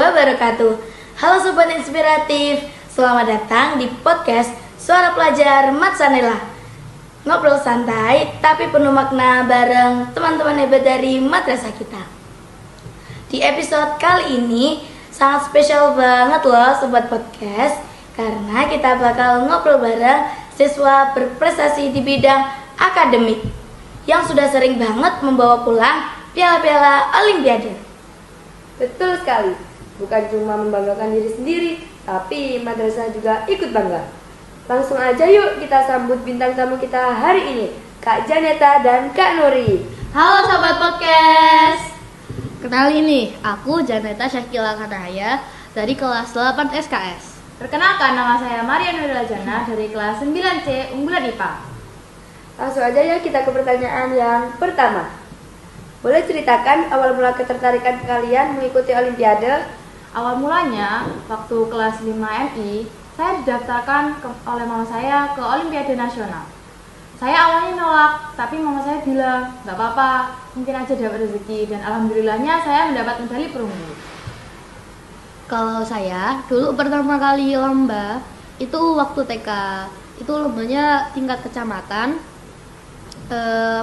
wabarakatuh. Halo Sobat Inspiratif, selamat datang di podcast Suara Pelajar Matsanela. Ngobrol santai tapi penuh makna bareng teman-teman hebat dari madrasah kita. Di episode kali ini sangat spesial banget loh Sobat Podcast, karena kita bakal ngobrol bareng siswa berprestasi di bidang akademik yang sudah sering banget membawa pulang piala-piala Olimpiade. Betul sekali, bukan cuma membanggakan diri sendiri, tapi madrasah juga ikut bangga. Langsung aja yuk kita sambut bintang tamu kita hari ini, Kak Janeta dan Kak Nuri. Halo Sobat Podcast. Kenalin nih, aku Janeta Syakila Kanaya dari kelas 8 SKS. Perkenalkan, nama saya Maria Nurila Jana dari kelas 9C Unggulan IPA. Langsung aja ya kita ke pertanyaan yang pertama. Boleh ceritakan awal mula ketertarikan kalian mengikuti Olimpiade? Awal mulanya, waktu kelas 5 MI, saya didaftarkan oleh mama saya ke Olimpiade Nasional. Saya awalnya nolak, tapi mama saya bilang, gak apa-apa, mungkin aja dapat rezeki. Dan alhamdulillahnya saya mendapat medali perunggu. Kalau saya, dulu pertama kali lomba, itu waktu TK. Itu lombanya tingkat kecamatan,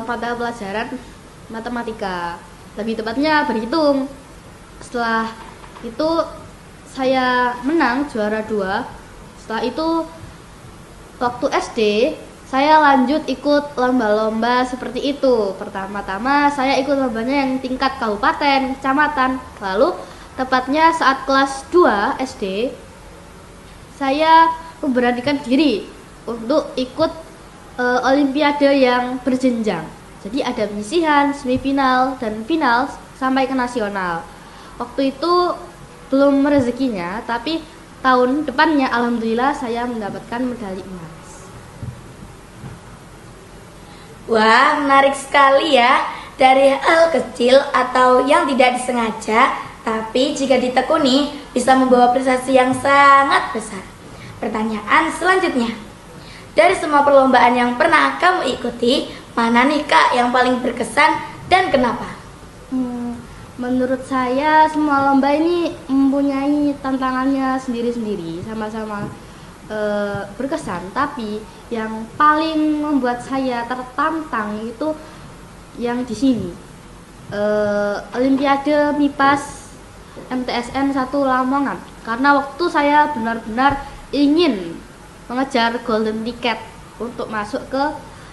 pada pelajaran matematika, lebih tepatnya berhitung. Setelah itu saya menang juara 2. Setelah itu waktu SD saya lanjut ikut lomba-lomba seperti itu. Pertama-tama saya ikut lombanya yang tingkat kabupaten, kecamatan. Lalu tepatnya saat kelas 2 SD saya memberanikan diri untuk ikut Olimpiade yang berjenjang. Jadi ada penyisihan, semifinal, dan final sampai ke nasional. Waktu itu belum rezekinya, tapi tahun depannya alhamdulillah saya mendapatkan medali emas. Wah, menarik sekali ya. Dari hal kecil atau yang tidak disengaja, tapi jika ditekuni bisa membawa prestasi yang sangat besar. Pertanyaan selanjutnya. Dari semua perlombaan yang pernah kamu ikuti, mana nih Kak yang paling berkesan dan kenapa? Menurut saya semua lomba ini mempunyai tantangannya sendiri-sendiri, sama-sama berkesan. Tapi yang paling membuat saya tertantang itu yang di sini, Olimpiade MIPAS MTSN 1 Lamongan. Karena waktu saya benar-benar ingin mengejar golden ticket untuk masuk ke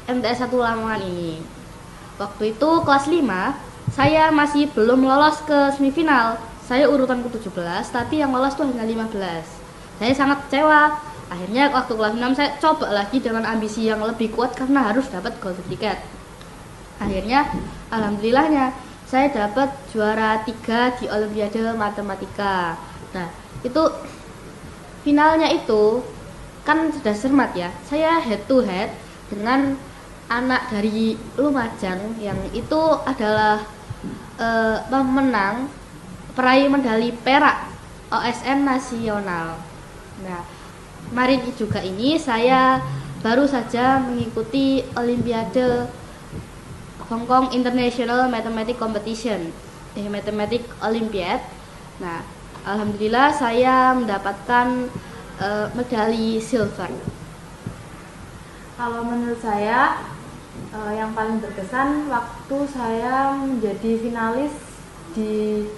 MTS 1 Lamongan ini. Waktu itu kelas 5, saya masih belum lolos ke semifinal. Saya urutan ke-17, tapi yang lolos tuh hanya 15. Saya sangat kecewa. Akhirnya waktu kelas 6 saya coba lagi dengan ambisi yang lebih kuat karena harus dapat golden ticket. Akhirnya alhamdulillahnya saya dapat juara 3 di Olimpiade Matematika. Nah, itu finalnya itu kan sudah cermat ya. Saya head to head dengan anak dari Lumajang yang itu adalah pemenang peraih medali perak OSN nasional. Nah, kemarin juga ini saya baru saja mengikuti Olimpiade Hong Kong International Mathematics Competition, Mathematics Olympiad. Nah, alhamdulillah saya mendapatkan medali silver. Kalau menurut saya, yang paling berkesan waktu saya menjadi finalis di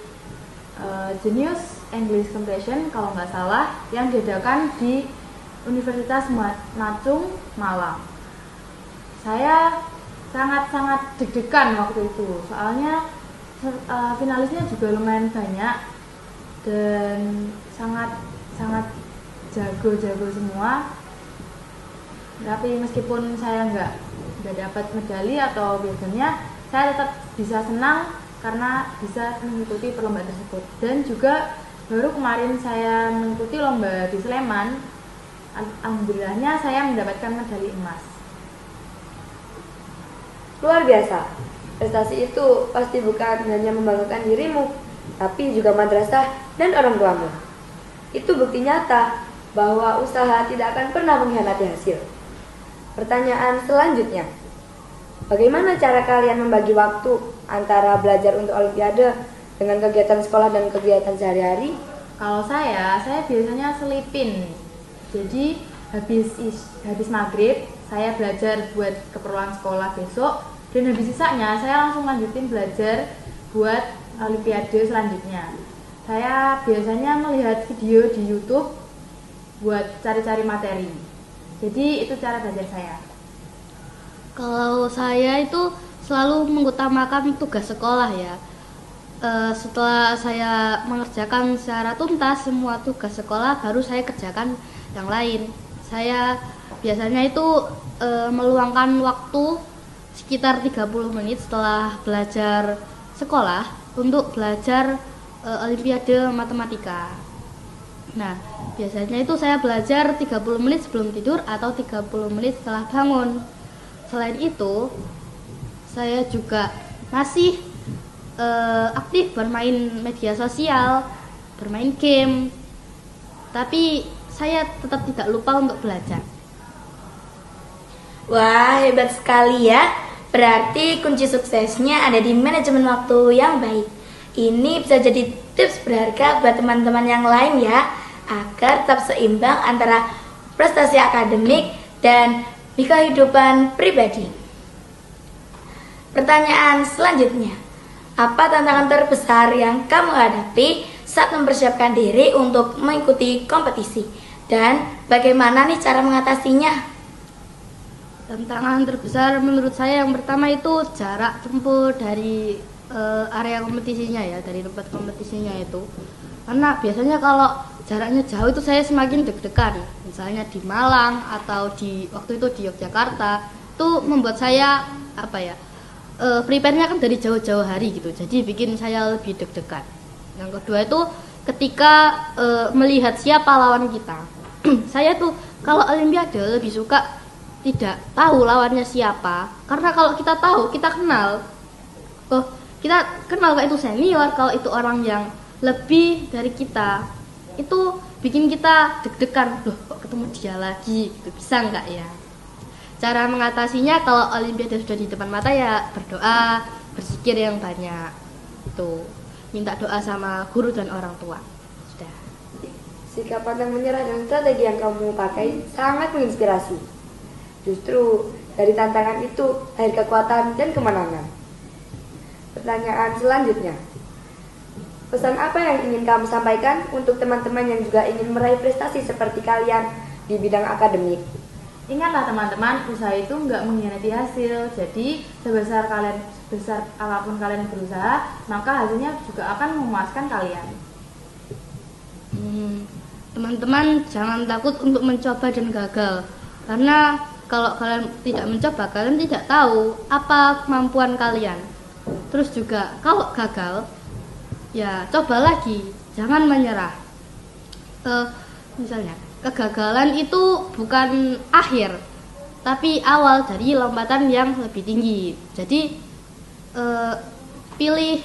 Genius English Competition, kalau nggak salah, yang diadakan di Universitas Macung, Malang. Saya sangat-sangat deg-degan waktu itu, soalnya finalisnya juga lumayan banyak dan sangat jago-jago semua. Tapi meskipun saya nggak dapat medali atau biasanya, saya tetap bisa senang karena bisa mengikuti perlombaan tersebut. Dan juga baru kemarin saya mengikuti lomba di Sleman, alhamdulillahnya saya mendapatkan medali emas. Luar biasa. Prestasi itu pasti bukan hanya membanggakan dirimu, tapi juga madrasah dan orang tuamu. Itu bukti nyata bahwa usaha tidak akan pernah mengkhianati hasil. Pertanyaan selanjutnya. Bagaimana cara kalian membagi waktu antara belajar untuk Olimpiade dengan kegiatan sekolah dan kegiatan sehari-hari? Kalau saya biasanya selipin. Jadi habis maghrib saya belajar buat keperluan sekolah besok, dan habis sisanya saya langsung lanjutin belajar buat olimpiade selanjutnya. Saya biasanya melihat video di YouTube buat cari-cari materi. Jadi itu cara belajar saya. Kalau saya itu selalu mengutamakan tugas sekolah ya. Setelah saya mengerjakan secara tuntas semua tugas sekolah, baru saya kerjakan yang lain. Saya biasanya itu meluangkan waktu sekitar 30 menit setelah belajar sekolah untuk belajar olimpiade matematika. Nah, biasanya itu saya belajar 30 menit sebelum tidur atau 30 menit setelah bangun. Selain itu, saya juga masih aktif bermain media sosial, bermain game, tapi saya tetap tidak lupa untuk belajar. Wah, hebat sekali ya. Berarti kunci suksesnya ada di manajemen waktu yang baik. Ini bisa jadi tips berharga buat teman-teman yang lain ya, agar tetap seimbang antara prestasi akademik dan kehidupan pribadi. Pertanyaan selanjutnya, apa tantangan terbesar yang kamu hadapi saat mempersiapkan diri untuk mengikuti kompetisi? Dan bagaimana nih cara mengatasinya? Tantangan terbesar menurut saya yang pertama itu jarak tempuh dari area kompetisinya ya, dari tempat kompetisinya itu. Karena biasanya kalau jaraknya jauh itu saya semakin deg-degan. Misalnya di Malang atau waktu itu di Yogyakarta, itu membuat saya prepare-nya kan dari jauh-jauh hari gitu. Jadi bikin saya lebih deg-degan. Yang kedua itu ketika melihat siapa lawan kita. Saya tuh kalau olimpiade lebih suka tidak tahu lawannya siapa, karena kalau kita tahu, kita kenal, kalau itu senior, kalau itu orang yang lebih dari kita, itu bikin kita deg-degan, loh kok ketemu dia lagi, gitu, bisa nggak ya? Cara mengatasinya kalau olimpiade sudah di depan mata ya berdoa, berzikir yang banyak, tuh minta doa sama guru dan orang tua. Sudah. Sikap pantang menyerah dan strategi yang kamu pakai sangat menginspirasi. Justru dari tantangan itu lahir kekuatan dan kemenangan. Pertanyaan selanjutnya, pesan apa yang ingin kamu sampaikan untuk teman-teman yang juga ingin meraih prestasi seperti kalian di bidang akademik? Ingatlah teman-teman, usaha itu nggak mengkhianati hasil. Jadi sebesar apapun kalian berusaha, maka hasilnya juga akan memuaskan kalian. Teman-teman jangan takut untuk mencoba dan gagal, karena kalau kalian tidak mencoba, kalian tidak tahu apa kemampuan kalian. Terus juga kalau gagal, ya coba lagi, jangan menyerah. Misalnya kegagalan itu bukan akhir, tapi awal dari lompatan yang lebih tinggi. Jadi pilih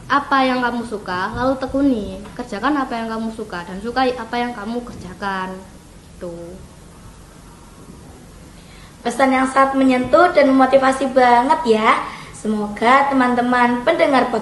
apa yang kamu suka, lalu tekuni, kerjakan apa yang kamu suka dan sukai apa yang kamu kerjakan. Tuh. Pesan yang sangat menyentuh dan memotivasi banget ya. Semoga teman-teman pendengar podcast